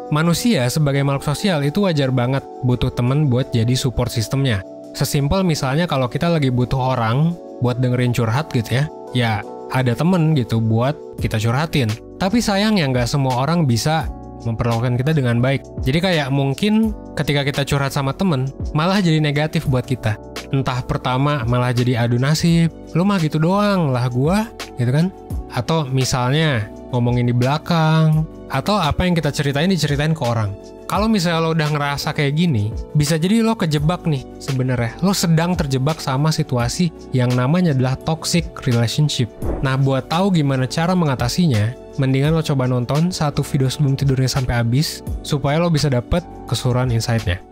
Manusia sebagai makhluk sosial itu wajar banget butuh temen buat jadi support sistemnya. Sesimpel misalnya kalau kita lagi butuh orang buat dengerin curhat gitu ya ada temen gitu buat kita curhatin. Tapi sayangnya nggak semua orang bisa memperlakukan kita dengan baik. Jadi kayak mungkin ketika kita curhat sama temen, malah jadi negatif buat kita. Entah pertama malah jadi adu nasib, lu mah gitu doang lah gua, gitu kan? Atau misalnya ngomongin di belakang, atau apa yang kita ceritain diceritain ke orang. Kalau misalnya lo udah ngerasa kayak gini, bisa jadi lo kejebak nih sebenarnya. Lo sedang terjebak sama situasi yang namanya adalah toxic relationship. Nah, buat tahu gimana cara mengatasinya, mendingan lo coba nonton satu video sebelum tidurnya sampai habis, supaya lo bisa dapet keseluruhan insight-nya.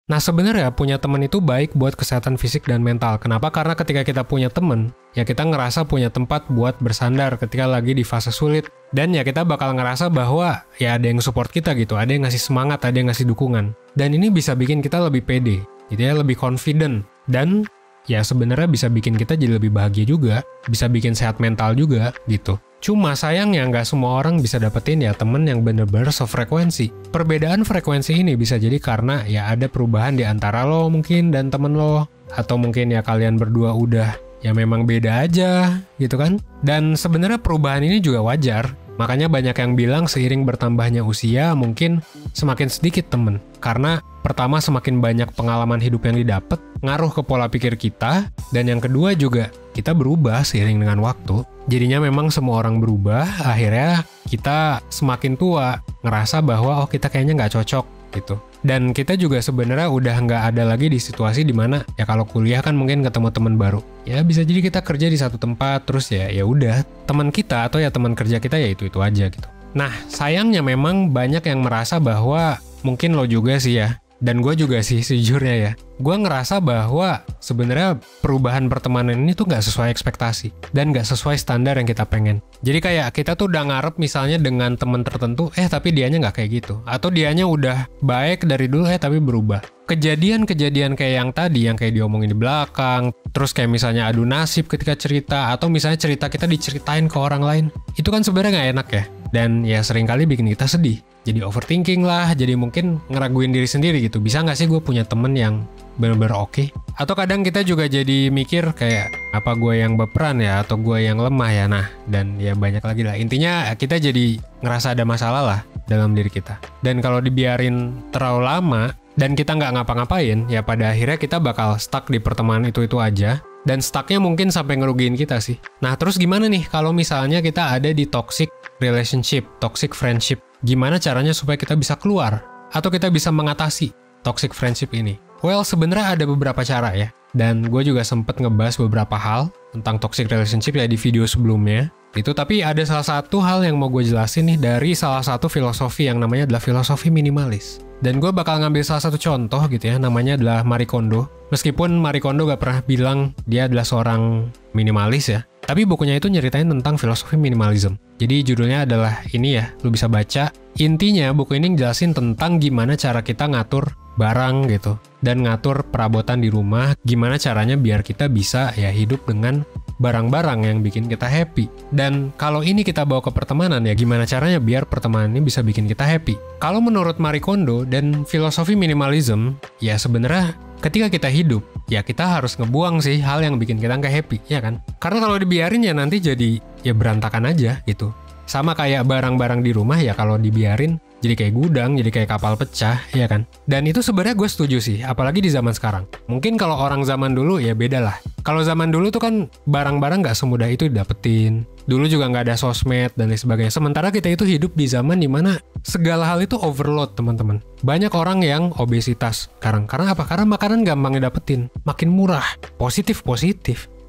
Nah sebenarnya punya teman itu baik buat kesehatan fisik dan mental. Kenapa? Karena ketika kita punya teman, ya kita ngerasa punya tempat buat bersandar ketika lagi di fase sulit. Dan ya kita bakal ngerasa bahwa ya ada yang support kita gitu, ada yang ngasih semangat, ada yang ngasih dukungan. Dan ini bisa bikin kita lebih pede, gitu ya, lebih confident. Dan ya sebenarnya bisa bikin kita jadi lebih bahagia juga, bisa bikin sehat mental juga gitu. Cuma sayangnya nggak semua orang bisa dapetin ya temen yang bener-bener sefrekuensi. Perbedaan frekuensi ini bisa jadi karena ya ada perubahan di antara lo mungkin dan temen lo. Atau mungkin ya kalian berdua udah ya memang beda aja gitu kan. Dan sebenarnya perubahan ini juga wajar. Makanya banyak yang bilang seiring bertambahnya usia mungkin semakin sedikit temen. Karena pertama semakin banyak pengalaman hidup yang didapat, ngaruh ke pola pikir kita. Dan yang kedua juga kita berubah seiring dengan waktu. Jadinya memang semua orang berubah, akhirnya kita semakin tua, ngerasa bahwa oh kita kayaknya nggak cocok gitu. Dan kita juga sebenarnya udah nggak ada lagi di situasi dimana ya kalau kuliah kan mungkin ketemu teman baru. Ya bisa jadi kita kerja di satu tempat, terus ya udah teman kita atau ya teman kerja kita ya itu aja gitu. Nah sayangnya memang banyak yang merasa bahwa mungkin lo juga sih ya, dan gue juga sih sejujurnya ya, gue ngerasa bahwa sebenarnya perubahan pertemanan ini tuh nggak sesuai ekspektasi dan nggak sesuai standar yang kita pengen. Jadi kayak kita tuh udah ngarep misalnya dengan temen tertentu, tapi dianya nggak kayak gitu. Atau dianya udah baik dari dulu, tapi berubah. Kejadian-kejadian kayak yang tadi, yang kayak diomongin di belakang, terus kayak misalnya adu nasib ketika cerita, atau misalnya cerita kita diceritain ke orang lain, itu kan sebenarnya nggak enak ya. Dan ya seringkali bikin kita sedih. Jadi overthinking lah, jadi mungkin ngeraguin diri sendiri gitu. Bisa nggak sih gue punya temen yang bener-bener oke? Atau kadang kita juga jadi mikir kayak, apa gue yang baperan ya, atau gue yang lemah ya? Nah, dan ya banyak lagi lah. Intinya kita jadi ngerasa ada masalah lah dalam diri kita. Dan kalau dibiarin terlalu lama, dan kita nggak ngapa-ngapain, ya pada akhirnya kita bakal stuck di pertemanan itu aja. Dan stucknya mungkin sampai ngerugiin kita sih. Nah terus gimana nih kalau misalnya kita ada di toxic relationship, toxic friendship? Gimana caranya supaya kita bisa keluar? Atau kita bisa mengatasi toxic friendship ini? Well, sebenarnya ada beberapa cara ya. Dan gue juga sempet ngebahas beberapa hal tentang toxic relationship ya di video sebelumnya. Tapi ada salah satu hal yang mau gue jelasin nih dari salah satu filosofi yang namanya adalah filosofi minimalis. Dan gue bakal ngambil salah satu contoh gitu ya, namanya adalah Marie Kondo. Meskipun Marie Kondo gak pernah bilang dia adalah seorang minimalis ya, tapi bukunya itu nyeritain tentang filosofi minimalism. Jadi judulnya adalah ini ya, lu bisa baca. Intinya buku ini jelasin tentang gimana cara kita ngatur barang gitu, dan ngatur perabotan di rumah, gimana caranya biar kita bisa ya hidup dengan barang-barang yang bikin kita happy. Dan kalau ini kita bawa ke pertemanan ya gimana caranya biar pertemanan ini bisa bikin kita happy. Kalau menurut Marie Kondo dan filosofi minimalism, ya sebenarnya ketika kita hidup, ya kita harus ngebuang sih hal yang bikin kita nggak happy, ya kan? Karena kalau dibiarin ya nanti jadi ya berantakan aja gitu. Sama kayak barang-barang di rumah ya kalau dibiarin jadi kayak gudang, jadi kayak kapal pecah, ya kan? Dan itu sebenarnya gue setuju sih, apalagi di zaman sekarang. Mungkin kalau orang zaman dulu ya beda lah. Kalau zaman dulu tuh kan barang-barang nggak semudah itu didapetin. Dulu juga nggak ada sosmed dan lain sebagainya. Sementara kita itu hidup di zaman dimana segala hal itu overload, teman-teman. Banyak orang yang obesitas sekarang. Karena apa? Karena makanan gampang didapetin. Makin murah. Positif.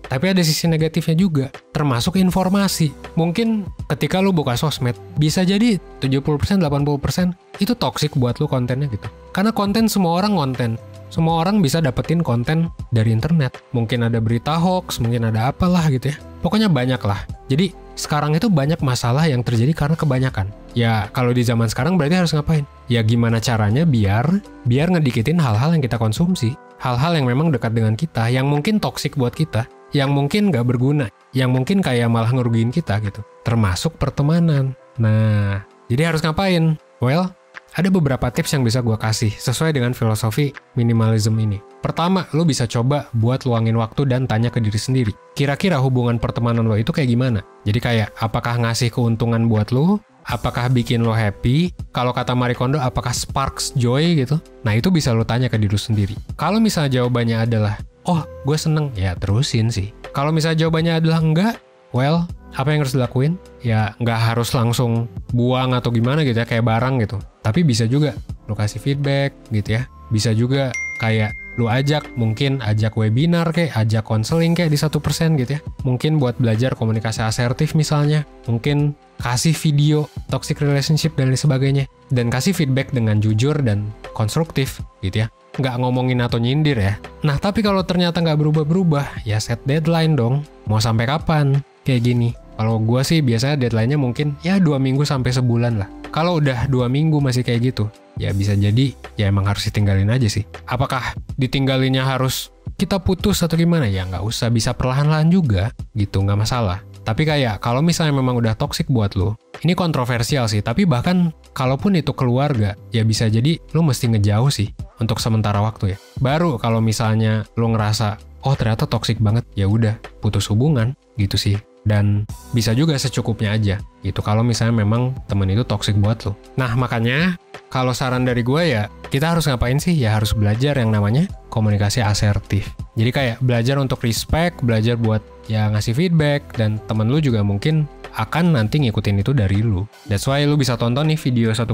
Tapi ada sisi negatifnya juga, termasuk informasi. Mungkin ketika lu buka sosmed, bisa jadi 70%, 80% itu toksik buat lu kontennya gitu. Karena konten semua orang konten. Semua orang bisa dapetin konten dari internet. Mungkin ada berita hoax, mungkin ada apalah gitu ya. Pokoknya banyak lah. Jadi sekarang itu banyak masalah yang terjadi karena kebanyakan. Ya kalau di zaman sekarang berarti harus ngapain? Ya gimana caranya biar ngedikitin hal-hal yang kita konsumsi. Hal-hal yang memang dekat dengan kita, yang mungkin toksik buat kita. yang mungkin nggak berguna, yang mungkin kayak malah ngerugiin kita gitu. Termasuk pertemanan. Nah, jadi harus ngapain? Well, ada beberapa tips yang bisa gue kasih sesuai dengan filosofi minimalism ini. Pertama, lo bisa coba buat luangin waktu dan tanya ke diri sendiri. Kira-kira hubungan pertemanan lo itu kayak gimana? Jadi kayak, apakah ngasih keuntungan buat lo? Apakah bikin lo happy? Kalau kata Marie Kondo, apakah sparks joy gitu? Nah, itu bisa lo tanya ke diri sendiri. Kalau misalnya jawabannya adalah, oh, gue seneng, ya terusin sih. Kalau misalnya jawabannya adalah enggak, well, apa yang harus dilakuin? Ya nggak harus langsung buang atau gimana gitu ya, kayak barang gitu. Tapi bisa juga lu kasih feedback gitu ya. Bisa juga kayak lu mungkin ajak webinar kayak, ajak konseling kayak di 1% gitu ya. Mungkin buat belajar komunikasi asertif misalnya. Mungkin kasih video toxic relationship dan lain sebagainya. Dan kasih feedback dengan jujur dan konstruktif gitu ya. Nggak ngomongin atau nyindir ya. Nah, tapi kalau ternyata nggak berubah-berubah, ya set deadline dong. Mau sampai kapan? Kayak gini. Kalau gue sih biasanya deadline-nya mungkin ya 2 minggu sampai sebulan lah. Kalau udah 2 minggu masih kayak gitu, ya bisa jadi ya emang harus ditinggalin aja sih. Apakah ditinggalinnya harus kita putus atau gimana? Ya nggak usah, bisa perlahan-lahan juga gitu, nggak masalah. Tapi kayak kalau misalnya memang udah toxic buat lo, ini kontroversial sih, tapi bahkan kalaupun itu keluarga, ya bisa jadi lo mesti ngejauh sih untuk sementara waktu ya. Baru kalau misalnya lo ngerasa, oh ternyata toxic banget, ya udah putus hubungan gitu sih. Dan bisa juga secukupnya aja gitu kalau misalnya memang temen itu toxic buat lo. Nah makanya kalau saran dari gue ya, kita harus ngapain sih? Ya harus belajar yang namanya komunikasi asertif. Jadi kayak belajar untuk respect, belajar buat ya ngasih feedback, dan temen lu juga mungkin akan nanti ngikutin itu dari lu. That's why lu bisa tonton nih video 1%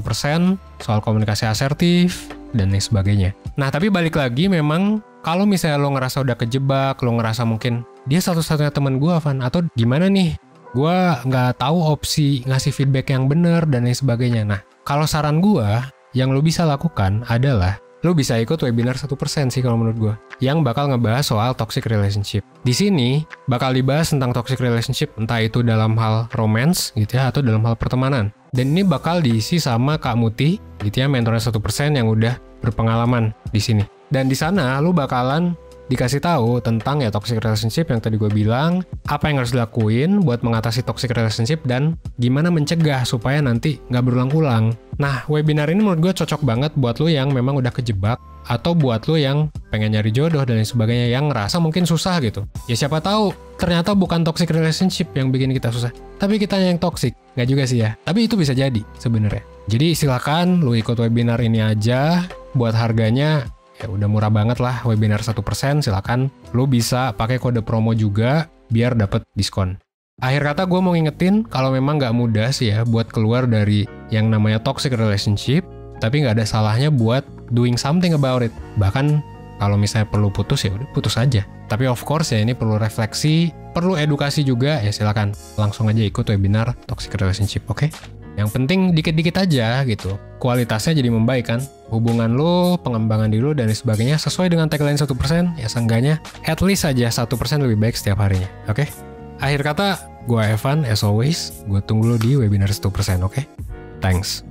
soal komunikasi asertif dan lain sebagainya. Nah tapi balik lagi, memang kalau misalnya lo ngerasa udah kejebak, lo ngerasa mungkin dia satu-satunya temen gue, Van, atau gimana nih, gue nggak tahu opsi ngasih feedback yang bener dan lain sebagainya. Nah, kalau saran gue, yang lo bisa lakukan adalah lo bisa ikut webinar 1% sih kalau menurut gue, yang bakal ngebahas soal toxic relationship. Di sini bakal dibahas tentang toxic relationship, entah itu dalam hal romance gitu ya, atau dalam hal pertemanan. Dan ini bakal diisi sama Kak Muti gitu ya, mentornya 1% yang udah berpengalaman di sini. Dan di sana lo bakalan dikasih tahu tentang ya toxic relationship yang tadi gue bilang, apa yang harus dilakuin buat mengatasi toxic relationship, dan gimana mencegah supaya nanti nggak berulang-ulang. Nah, webinar ini menurut gue cocok banget buat lo yang memang udah kejebak, atau buat lo yang pengen nyari jodoh dan lain sebagainya, yang ngerasa mungkin susah gitu. Ya siapa tahu ternyata bukan toxic relationship yang bikin kita susah, tapi kitanya yang toxic. Nggak juga sih ya, tapi itu bisa jadi sebenarnya. Jadi silakan lo ikut webinar ini aja. Buat harganya ya udah murah banget lah, webinar 1%, silakan. Lo bisa pakai kode promo juga biar dapet diskon. Akhir kata gue mau ngingetin kalau memang nggak mudah sih ya buat keluar dari yang namanya toxic relationship, tapi nggak ada salahnya buat doing something about it. Bahkan kalau misalnya perlu putus ya udah putus aja. Tapi of course ya ini perlu refleksi, perlu edukasi juga, ya silakan langsung aja ikut webinar toxic relationship, oke? Yang penting dikit-dikit aja gitu. Kualitasnya jadi membaik kan. Hubungan lo, pengembangan diri lo, dan sebagainya sesuai dengan tagline 1%, ya seenggaknya at least aja 1% lebih baik setiap harinya. Oke? Akhir kata, gue Evan, as always. Gue tunggu lo di webinar 1%, oke? Thanks.